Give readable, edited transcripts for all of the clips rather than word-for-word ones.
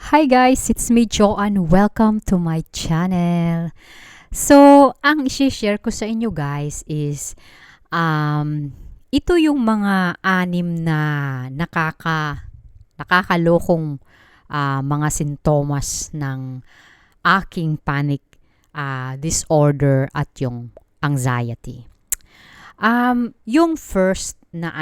Hi guys, it's me Joanne. Welcome to my channel. So, ang i-share ko sa inyo guys is ito yung mga anim na nakakalokong mga sintomas ng aking panic disorder at yung anxiety. Yung first na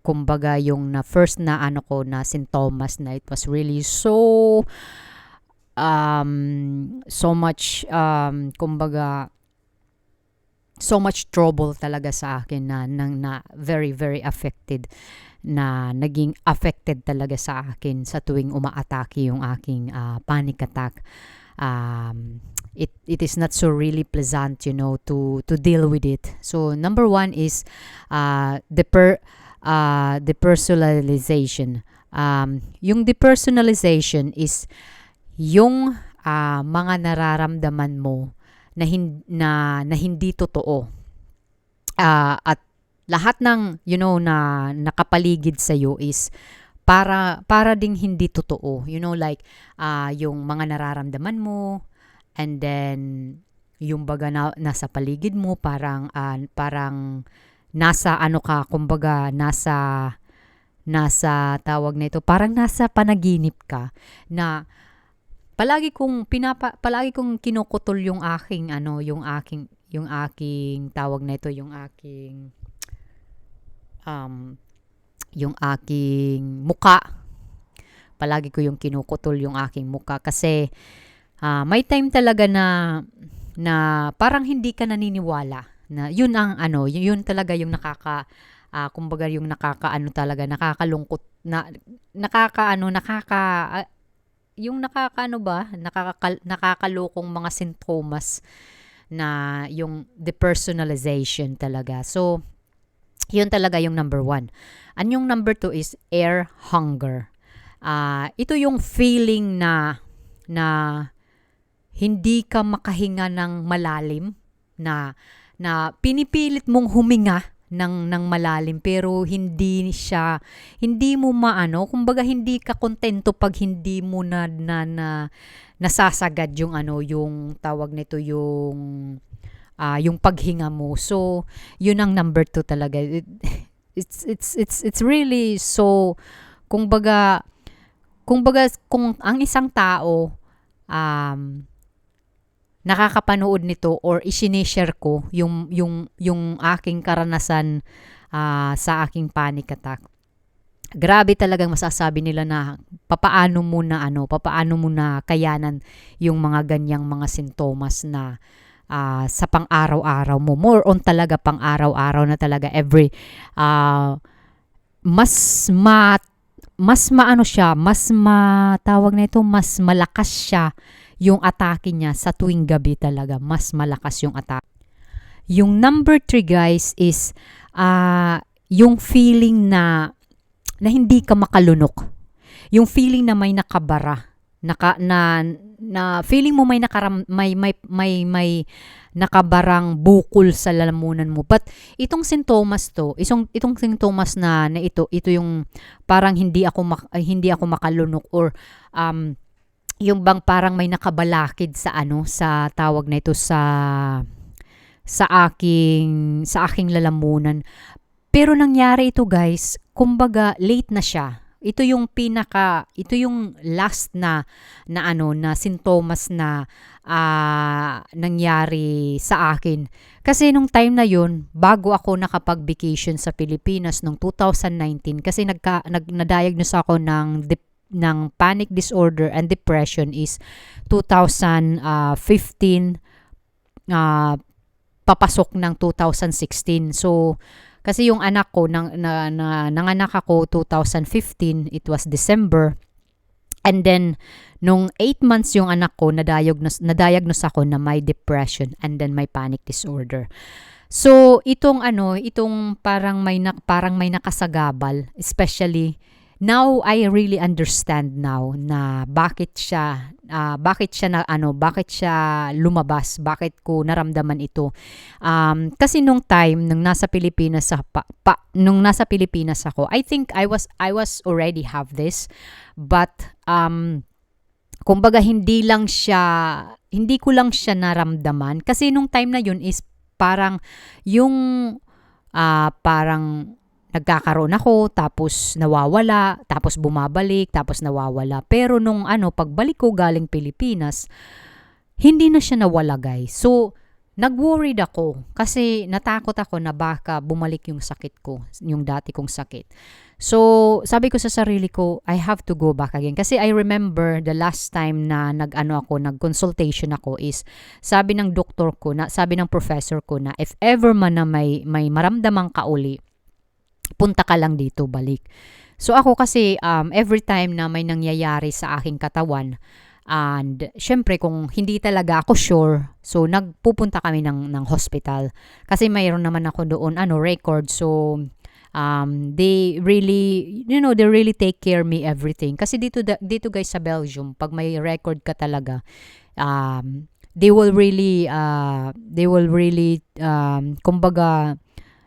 kumbaga yung na first na ko na sintomas na it was really so much kumbaga so much trouble talaga sa akin na very very affected na naging affected talaga sa akin sa tuwing umaatake yung aking panic attack. It is not so really pleasant, to deal with it. So number one is depersonalization. Yung depersonalization is yung mga nararamdaman mo na hindi totoo. At lahat ng na nakapaligid sa iyo is para ding hindi totoo. Like yung mga nararamdaman mo, and then yung baga nasa paligid mo parang nasa kumbaga nasa tawag na ito, parang nasa panaginip ka na palagi kong kinukutol yung aking yung aking tawag na ito, yung aking muka. Palagi ko yung kinukutol yung aking muka kasi may time talaga na parang hindi ka naniniwala na yun ang yun talaga yung kumbaga yung talaga nakakalungkot na yung nakakalokong mga sintomas na yung depersonalization talaga. So yun talaga yung number one. And yung number two is air hunger. Ito yung feeling na hindi ka makahinga ng malalim, na pinipilit mong huminga ng malalim pero hindi mo kumbaga hindi ka kontento pag hindi mo nasasagad yung yung tawag nito, yung paghinga mo. So yun ang number two talaga. It's really so kumbaga kung ang isang tao nakakapanood nito or isinishare ko yung aking karanasan sa aking panic attack, grabe talagang masasabi nila na papaano mo na kayanan yung mga ganyang mga sintomas na sa pang-araw-araw mo, more on talaga pang-araw-araw na talaga every mas tawag na ito, mas malakas siya yung atake niya sa tuwing gabi talaga. Mas malakas yung atake. Yung number 3 guys is yung feeling na hindi ka makalunok. Yung feeling na may nakabara. Na feeling mo may nakabarang bukol sa lalamunan mo. But itong sintomas na ito yung parang hindi ako makalunok, or yung bang parang may nakabalakid sa sa tawag na ito, sa aking lalamunan. Pero nangyari ito guys, kumbaga late na siya. Ito yung last na sintomas na nangyari sa akin. Kasi nung time na yun, bago ako nakapag-vacation sa Pilipinas nung 2019, kasi na-diagnose ako ng panic disorder and depression is 2015, papasok ng 2016. So kasi yung anak ko nanganak ako 2015, it was December, and then nung 8 months yung anak ko na-diagnose ako na may depression and then may panic disorder. So itong parang may nakasagabal, especially now I really understand now na bakit siya lumabas, bakit ko naramdaman ito. Kasi nung time nung nasa Pilipinas nung nasa Pilipinas ako, I think I was already have this, but kumbaga hindi ko lang siya naramdaman kasi nung time na yun is parang yung parang nagkakaroon ako, tapos nawawala, tapos bumabalik, tapos nawawala. Pero nung pagbalik ko galing Pilipinas, hindi na siya nawala, guys. So, nag-worried ako kasi natakot ako na baka bumalik yung sakit ko, yung dati kong sakit. So, sabi ko sa sarili ko, I have to go back again. Kasi I remember the last time na nag-consultation ako is sabi ng doktor ko, sabi ng professor ko na if ever man na may maramdaman ka uli, punta ka lang dito, balik. So ako kasi every time na may nangyayari sa aking katawan, and syempre kung hindi talaga ako sure, so nagpupunta kami ng hospital. Kasi mayroon naman ako doon record. So they really take care me everything. Kasi dito guys sa Belgium, pag may record ka talaga, they will really kumbaga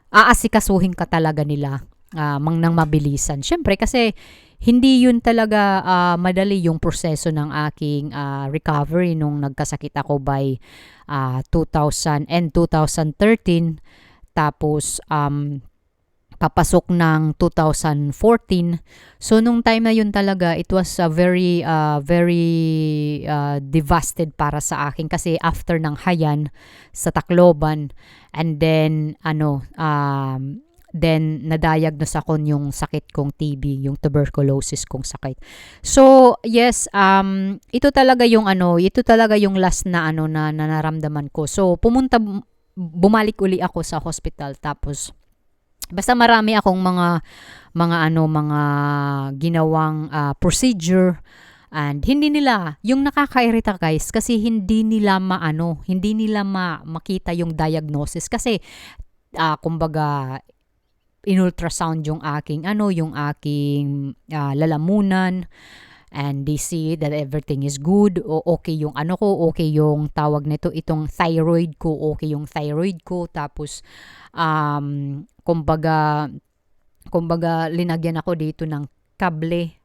aasikasuhin ka talaga nila nang mabilisan. Syempre kasi hindi yun talaga madali yung proseso ng aking recovery nung nagkasakit ako by 2000 and 2013, tapos papasok ng 2014. So nung time na yun talaga, it was very devastated para sa akin kasi after ng Hayan sa Tacloban, and then then na-diagnose ako yung sakit kong TB, yung tuberculosis kong sakit. So yes, ito talaga yung last na na naramdaman ko. So bumalik uli ako sa hospital, tapos basta marami akong mga ginawang procedure, and hindi nila yung nakakairita guys kasi hindi nila makita yung diagnosis kasi kumbaga in-ultrasound yung aking lalamunan, and they see that everything is good, o okay yung okay yung tawag nito, itong thyroid ko, okay yung thyroid ko, tapos kumbaga linagyan ako dito ng kable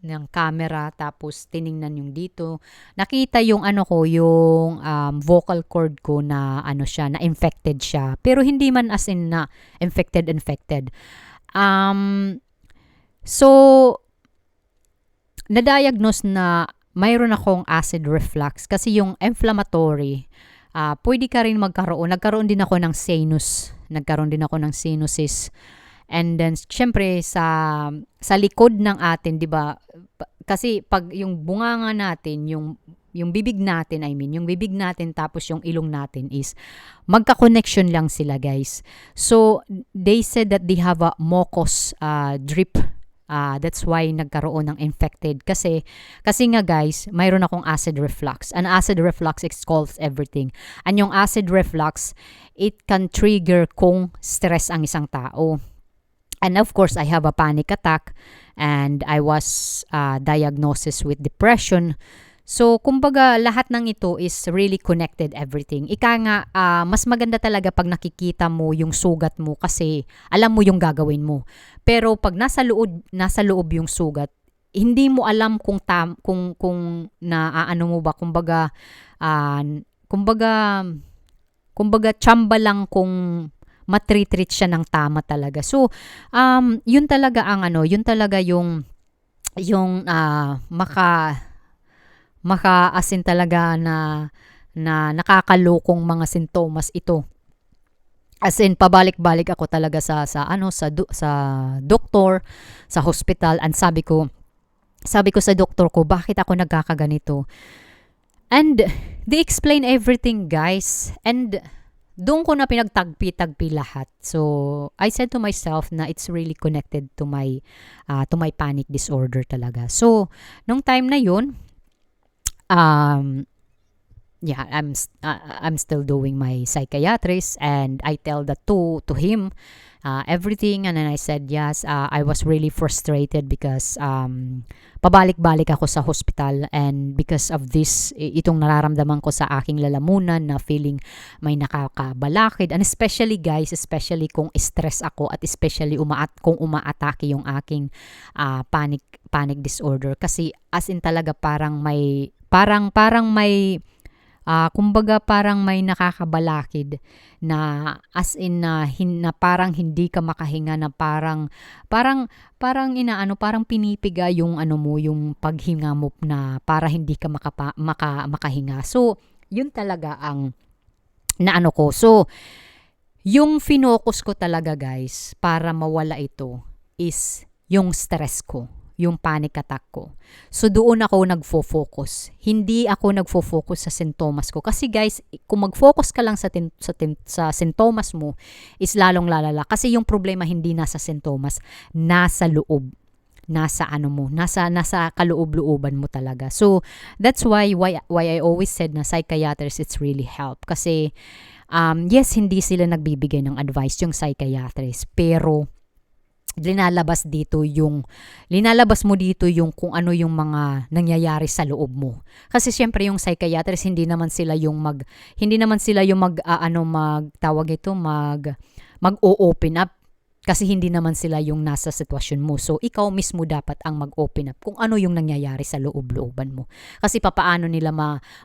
ng camera, tapos tiningnan yung dito, nakita yung yung vocal cord ko na siya, na infected siya, pero hindi man as in na infected. So na-diagnose na mayroon akong acid reflux kasi yung inflammatory, pwede ka rin nagkaroon din ako ng sinuses. And then syempre sa likod ng atin, 'di ba? Kasi pag yung bunganga natin, yung bibig natin, yung bibig natin tapos yung ilong natin is magka-connection lang sila, guys. So they said that they have a mucus drip. That's why nagkaroon ng infected kasi nga guys, mayroon akong acid reflux. An acid reflux expels everything. And yung acid reflux, it can trigger kung stress ang isang tao. And of course, I have a panic attack, and I was diagnosed with depression. So, kumbaga, lahat ng ito is really connected everything. Ika nga, mas maganda talaga pag nakikita mo yung sugat mo kasi alam mo yung gagawin mo. Pero pag nasa loob yung sugat, hindi mo alam kung mo ba, kumbaga tsamba lang kung matreat siya ng tama talaga. So, yun talaga yung maka-asin talaga na nakakalokong mga sintomas ito. As in, pabalik-balik ako talaga sa doktor, sa hospital, and sabi ko sa doktor ko, bakit ako nagkakaganito? And they explain everything, guys. And doon ko na pinagtagpi lahat. So, I said to myself na it's really connected to my panic disorder talaga. So, nung time na yun, yeah, I'm still doing my psychiatrist, and I tell that to him, everything. And then I said yes, I was really frustrated because pabalik-balik ako sa hospital, and because of this, itong nararamdaman ko sa aking lalamunan na feeling may nakakabalakid, and especially guys, especially kung stress ako, at especially kung umaatake yung aking panic disorder, kasi as in talaga parang may kumbaga parang may nakakabalakid na as in na parang hindi ka makahinga, na parang pinipiga yung ano mo, yung paghinga mo, na para hindi ka makahinga. So, yun talaga ang naano ko. So, yung finokus ko talaga guys para mawala ito is yung stress ko, yung panic attack ko. So doon ako nagfo-focus. Hindi ako nagfo-focus sa sintomas ko. Kasi guys, kung mag-focus ka lang sa sintomas mo, is lalong lalala. Kasi yung problema hindi nasa sintomas, nasa loob. Nasa ano mo, nasa kaloob-looban mo talaga. So that's why I always said na psychiatrist, it's really help. Kasi yes, hindi sila nagbibigay ng advice yung psychiatrist, pero linalabas mo dito yung kung ano yung mga nangyayari sa loob mo. Kasi syempre yung psychiatrist hindi naman sila yung mag-o-open up, kasi hindi naman sila yung nasa sitwasyon mo. So, ikaw mismo dapat ang mag-open up kung ano yung nangyayari sa loob-looban mo. Kasi papaano nila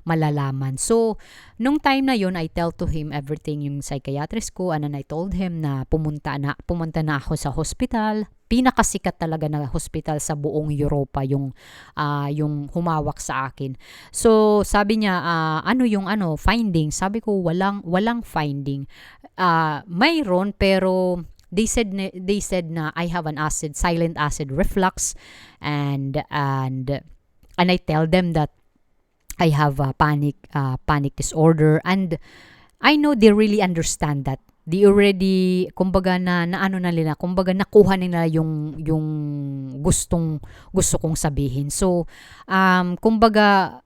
malalaman. So, nung time na yun, I tell to him everything, yung psychiatrist ko, and then I told him na pumunta na ako sa hospital. Pinakasikat talaga na hospital sa buong Europa yung humawak sa akin. So, sabi niya, finding? Sabi ko, walang finding. Mayroon, pero they said na I have an silent acid reflux, and I tell them that I have a panic disorder, and I know they really understand that. They already kumbaga kumbaga nakuha nila yung gusto kong sabihin. So kumbaga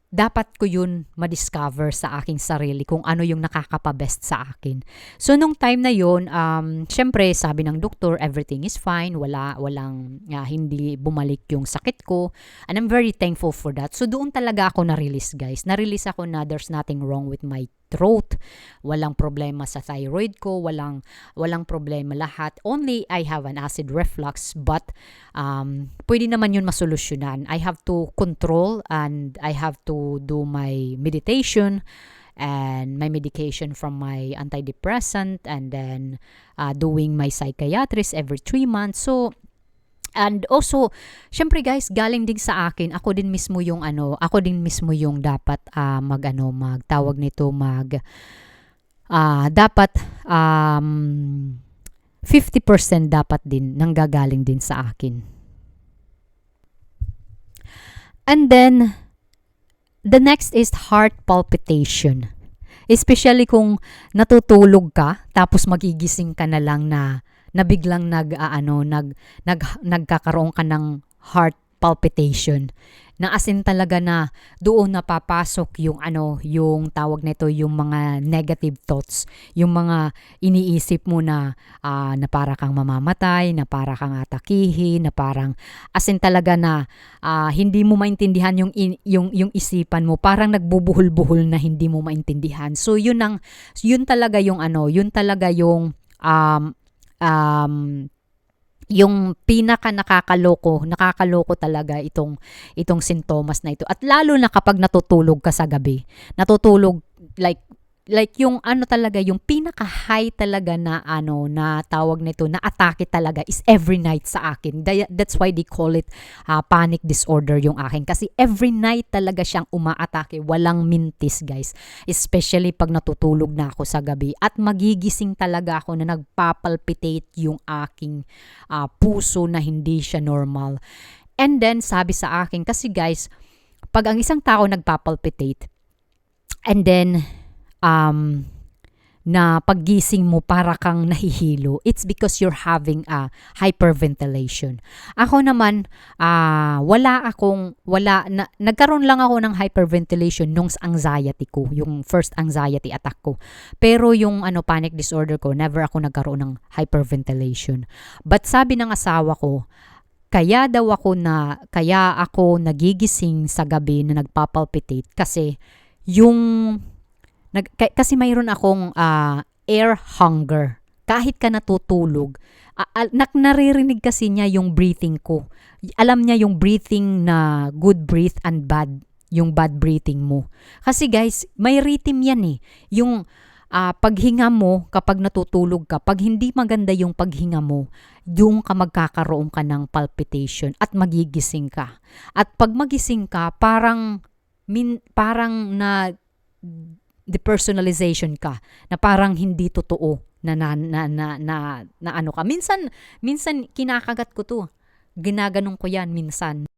dapat ko yun ma-discover sa aking sarili kung ano yung nakakapabest sa akin. So, nung time na yun, syempre, sabi ng doktor, everything is fine, walang hindi bumalik yung sakit ko, and I'm very thankful for that. So, doon talaga ako na-release, guys. Na-release ako na there's nothing wrong with my throat, walang problema sa thyroid ko, walang problema lahat. Only I have an acid reflux, but pwede naman yun masolusyonan. I have to control, and I have to do my meditation and my medication from my antidepressant, and then doing my psychiatrist every 3 months. So, and also, syempre guys, galing din sa akin, ako din mismo yung dapat magtawag nito, dapat 50% dapat din nanggagaling din sa akin. And then, the next is heart palpitation. Especially kung natutulog ka, tapos magigising ka na lang na biglang nagkakaroon ka ng heart palpitation. Na as in talaga na doon napapasok yung tawag nito, yung mga negative thoughts, yung mga iniisip mo na para kang mamamatay, na para kang atakihin, na parang as in talaga na hindi mo maintindihan yung isipan mo, parang nagbubuhol-buhol na hindi mo maintindihan. So yun talaga yung yung pinaka nakakaloko talaga itong sintomas na ito. At lalo na kapag natutulog ka sa gabi. Natutulog like yung talaga, yung pinaka high talaga na na tawag nito, na atake talaga is every night sa akin. That's why they call it panic disorder yung akin, kasi every night talaga siyang umaatake, walang mintis guys, especially pag natutulog na ako sa gabi, at magigising talaga ako na nagpapalpitate yung aking puso na hindi siya normal. And then sabi sa akin, kasi guys, pag ang isang tao nagpapalpitate, and then na paggising mo para kang nahihilo, it's because you're having a hyperventilation. Ako naman, nagkaroon lang ako ng hyperventilation nung anxiety ko, yung first anxiety attack ko. Pero yung panic disorder ko, never ako nagkaroon ng hyperventilation. But sabi ng asawa ko, kaya ako nagigising sa gabi na nagpapalpitate kasi kasi mayroon akong air hunger. Kahit ka natutulog, naririnig kasi niya yung breathing ko. Alam niya yung breathing na good breath and yung bad breathing mo. Kasi guys, may rhythm yan eh. Yung paghinga mo kapag natutulog ka, pag hindi maganda yung paghinga mo, doon ka magkakaroon ka ng palpitation at magigising ka. At pag magising ka, parang na depersonalization ka, na parang hindi totoo na ano ka. Minsan kinakagat ko to. Ginaganong ko yan minsan.